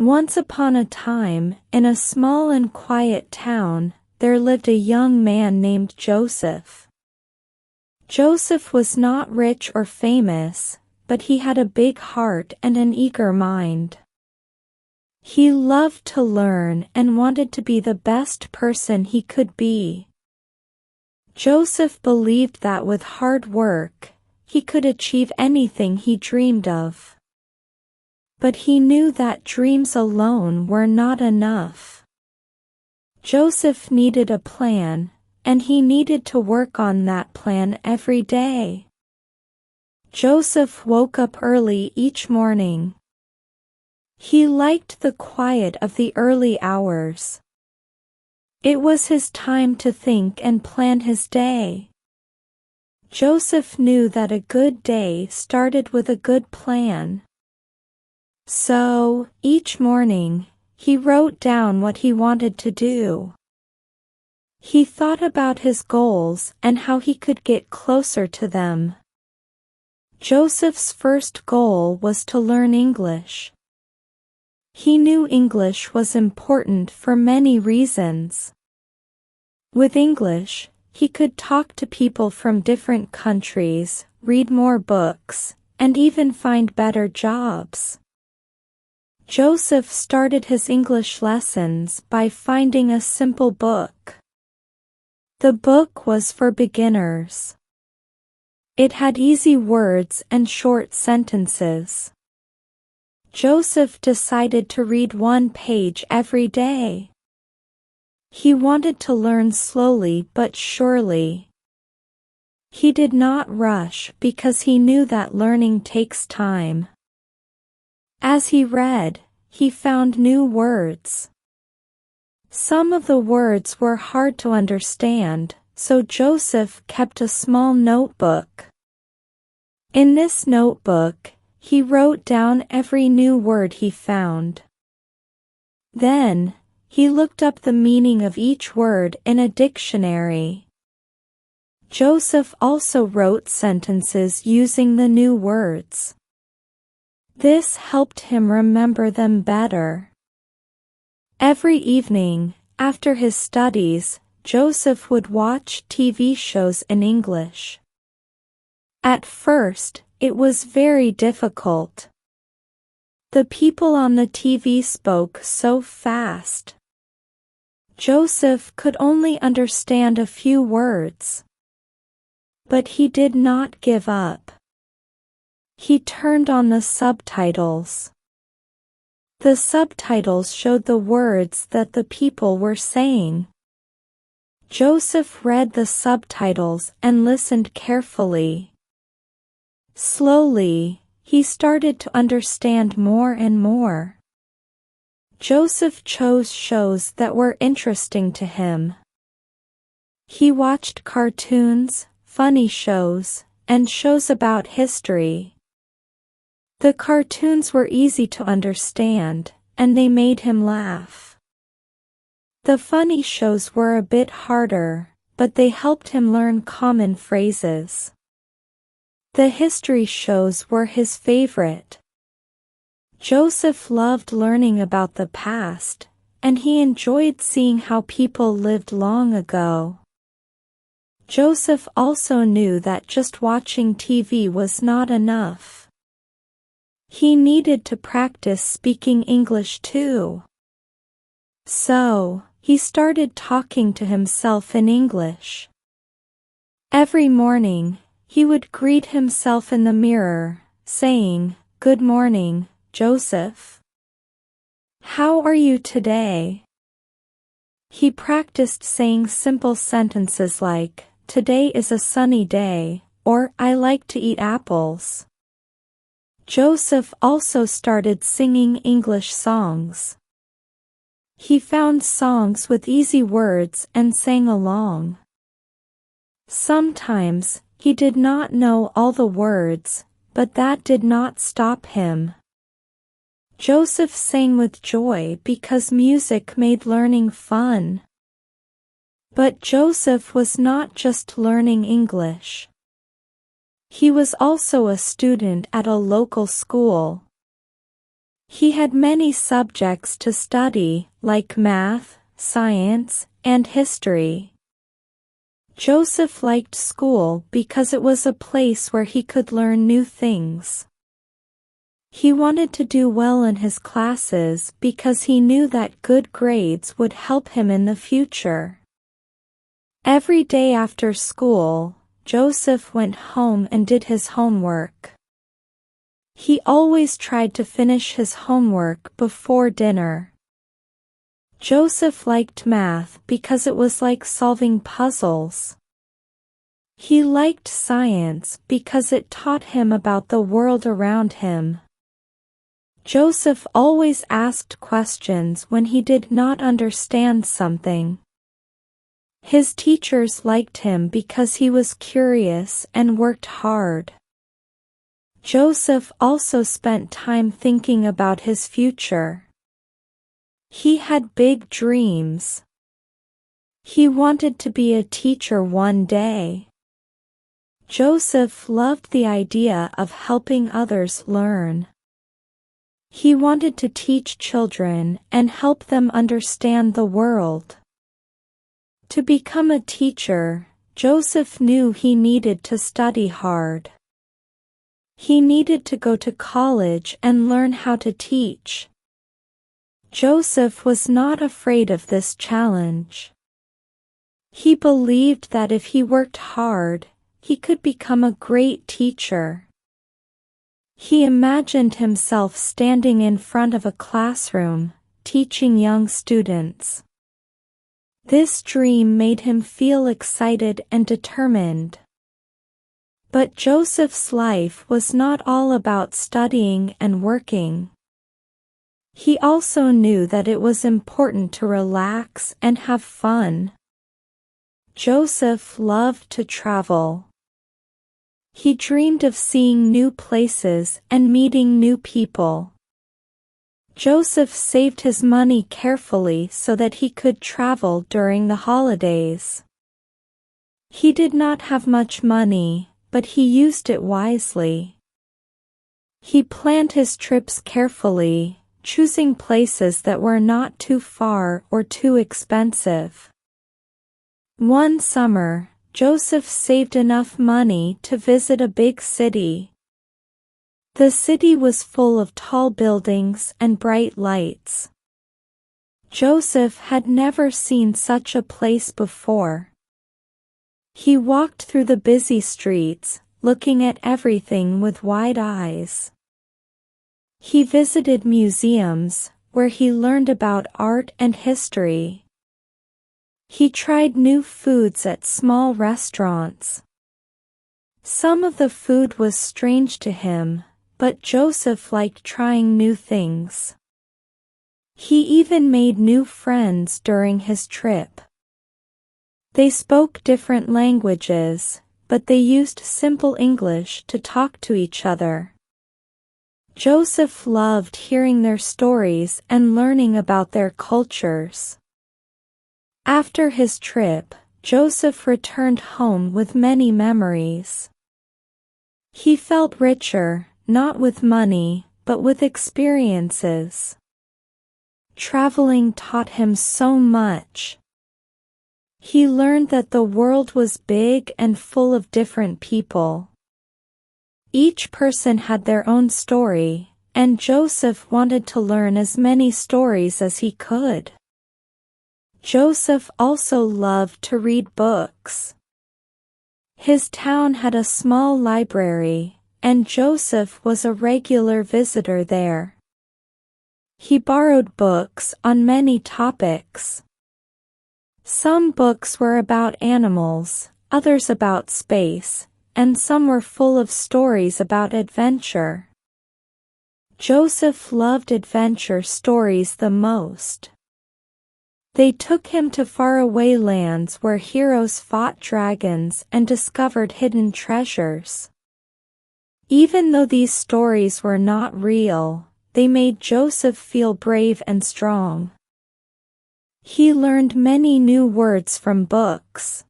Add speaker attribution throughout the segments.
Speaker 1: Once upon a time, in a small and quiet town, there lived a young man named Joseph. Joseph was not rich or famous, but he had a big heart and an eager mind. He loved to learn and wanted to be the best person he could be. Joseph believed that with hard work, he could achieve anything he dreamed of. But he knew that dreams alone were not enough. Joseph needed a plan, and he needed to work on that plan every day. Joseph woke up early each morning. He liked the quiet of the early hours. It was his time to think and plan his day. Joseph knew that a good day started with a good plan. So, each morning, he wrote down what he wanted to do. He thought about his goals and how he could get closer to them. Joseph's first goal was to learn English. He knew English was important for many reasons. With English, he could talk to people from different countries, read more books, and even find better jobs. Joseph started his English lessons by finding a simple book. The book was for beginners. It had easy words and short sentences. Joseph decided to read one page every day. He wanted to learn slowly but surely. He did not rush because he knew that learning takes time. As he read, he found new words. Some of the words were hard to understand, so Joseph kept a small notebook. In this notebook, he wrote down every new word he found. Then, he looked up the meaning of each word in a dictionary. Joseph also wrote sentences using the new words. This helped him remember them better. Every evening, after his studies, Joseph would watch TV shows in English. At first, it was very difficult. The people on the TV spoke so fast. Joseph could only understand a few words. But he did not give up. He turned on the subtitles. The subtitles showed the words that the people were saying. Joseph read the subtitles and listened carefully. Slowly, he started to understand more and more. Joseph chose shows that were interesting to him. He watched cartoons, funny shows, and shows about history. The cartoons were easy to understand, and they made him laugh. The funny shows were a bit harder, but they helped him learn common phrases. The history shows were his favorite. Joseph loved learning about the past, and he enjoyed seeing how people lived long ago. Joseph also knew that just watching TV was not enough. He needed to practice speaking English too. So, he started talking to himself in English. Every morning, he would greet himself in the mirror, saying, "Good morning, Joseph. How are you today?" He practiced saying simple sentences like, "Today is a sunny day," or "I like to eat apples." Joseph also started singing English songs. He found songs with easy words and sang along. Sometimes, he did not know all the words, but that did not stop him. Joseph sang with joy because music made learning fun. But Joseph was not just learning English. He was also a student at a local school. He had many subjects to study, like math, science, and history. Joseph liked school because it was a place where he could learn new things. He wanted to do well in his classes because he knew that good grades would help him in the future. Every day after school, Joseph went home and did his homework. He always tried to finish his homework before dinner. Joseph liked math because it was like solving puzzles. He liked science because it taught him about the world around him. Joseph always asked questions when he did not understand something. His teachers liked him because he was curious and worked hard. Joseph also spent time thinking about his future. He had big dreams. He wanted to be a teacher one day. Joseph loved the idea of helping others learn. He wanted to teach children and help them understand the world. To become a teacher, Joseph knew he needed to study hard. He needed to go to college and learn how to teach. Joseph was not afraid of this challenge. He believed that if he worked hard, he could become a great teacher. He imagined himself standing in front of a classroom, teaching young students. This dream made him feel excited and determined. But Joseph's life was not all about studying and working. He also knew that it was important to relax and have fun. Joseph loved to travel. He dreamed of seeing new places and meeting new people. Joseph saved his money carefully so that he could travel during the holidays. He did not have much money, but he used it wisely. He planned his trips carefully, choosing places that were not too far or too expensive. One summer, Joseph saved enough money to visit a big city. The city was full of tall buildings and bright lights. Joseph had never seen such a place before. He walked through the busy streets, looking at everything with wide eyes. He visited museums, where he learned about art and history. He tried new foods at small restaurants. Some of the food was strange to him, but Joseph liked trying new things. He even made new friends during his trip. They spoke different languages, but they used simple English to talk to each other. Joseph loved hearing their stories and learning about their cultures. After his trip, Joseph returned home with many memories. He felt richer, not with money, but with experiences. Traveling taught him so much. He learned that the world was big and full of different people. Each person had their own story, and Joseph wanted to learn as many stories as he could. Joseph also loved to read books. His town had a small library, and Joseph was a regular visitor there. He borrowed books on many topics. Some books were about animals, others about space, and some were full of stories about adventure. Joseph loved adventure stories the most. They took him to faraway lands where heroes fought dragons and discovered hidden treasures. Even though these stories were not real, they made Joseph feel brave and strong. He learned many new words from books.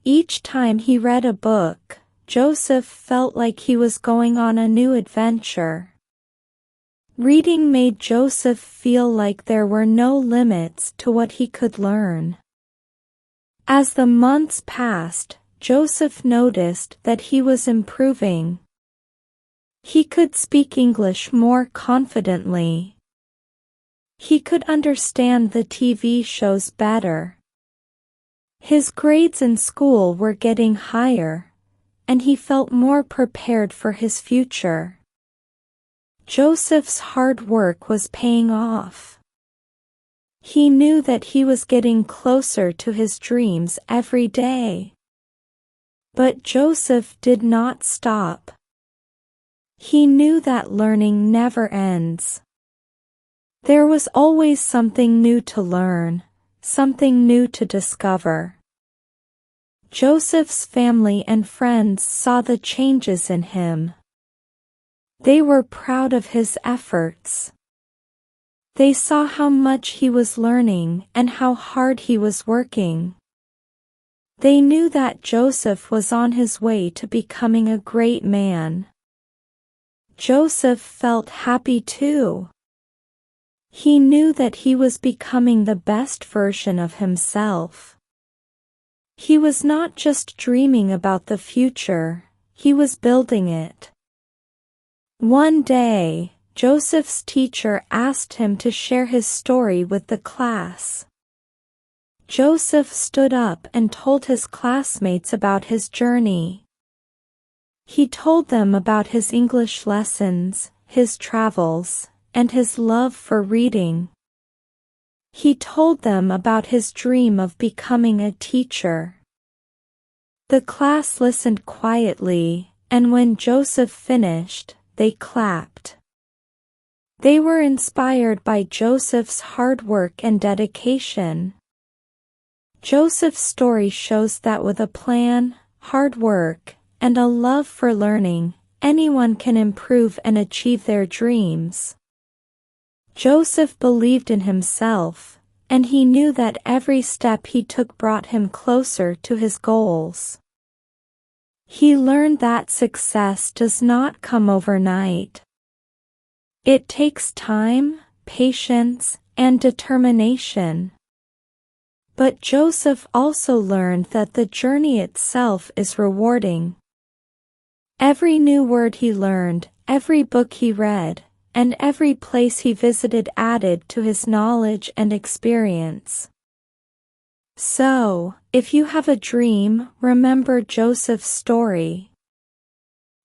Speaker 1: Each time he read a book, Joseph felt like he was going on a new adventure. Reading made Joseph feel like there were no limits to what he could learn. As the months passed, Joseph noticed that he was improving. He could speak English more confidently. He could understand the TV shows better. His grades in school were getting higher, and he felt more prepared for his future. Joseph's hard work was paying off. He knew that he was getting closer to his dreams every day. But Joseph did not stop. He knew that learning never ends. There was always something new to learn, something new to discover. Joseph's family and friends saw the changes in him. They were proud of his efforts. They saw how much he was learning and how hard he was working. They knew that Joseph was on his way to becoming a great man. Joseph felt happy too. He knew that he was becoming the best version of himself. He was not just dreaming about the future, he was building it. One day, Joseph's teacher asked him to share his story with the class. Joseph stood up and told his classmates about his journey. He told them about his English lessons, his travels, and his love for reading. He told them about his dream of becoming a teacher. The class listened quietly, and when Joseph finished, they clapped. They were inspired by Joseph's hard work and dedication. Joseph's story shows that with a plan, hard work, and a love for learning, anyone can improve and achieve their dreams. Joseph believed in himself, and he knew that every step he took brought him closer to his goals. He learned that success does not come overnight. It takes time, patience, and determination. But Joseph also learned that the journey itself is rewarding. Every new word he learned, every book he read, and every place he visited added to his knowledge and experience. So, if you have a dream, remember Joseph's story.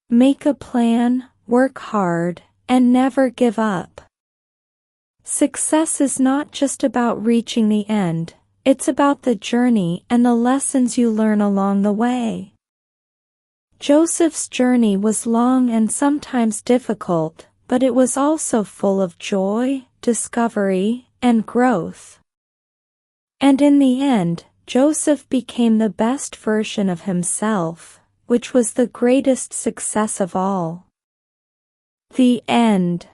Speaker 1: Make a plan, work hard, and never give up. Success is not just about reaching the end, it's about the journey and the lessons you learn along the way. Joseph's journey was long and sometimes difficult, but it was also full of joy, discovery, and growth. And in the end, Joseph became the best version of himself, which was the greatest success of all. The end.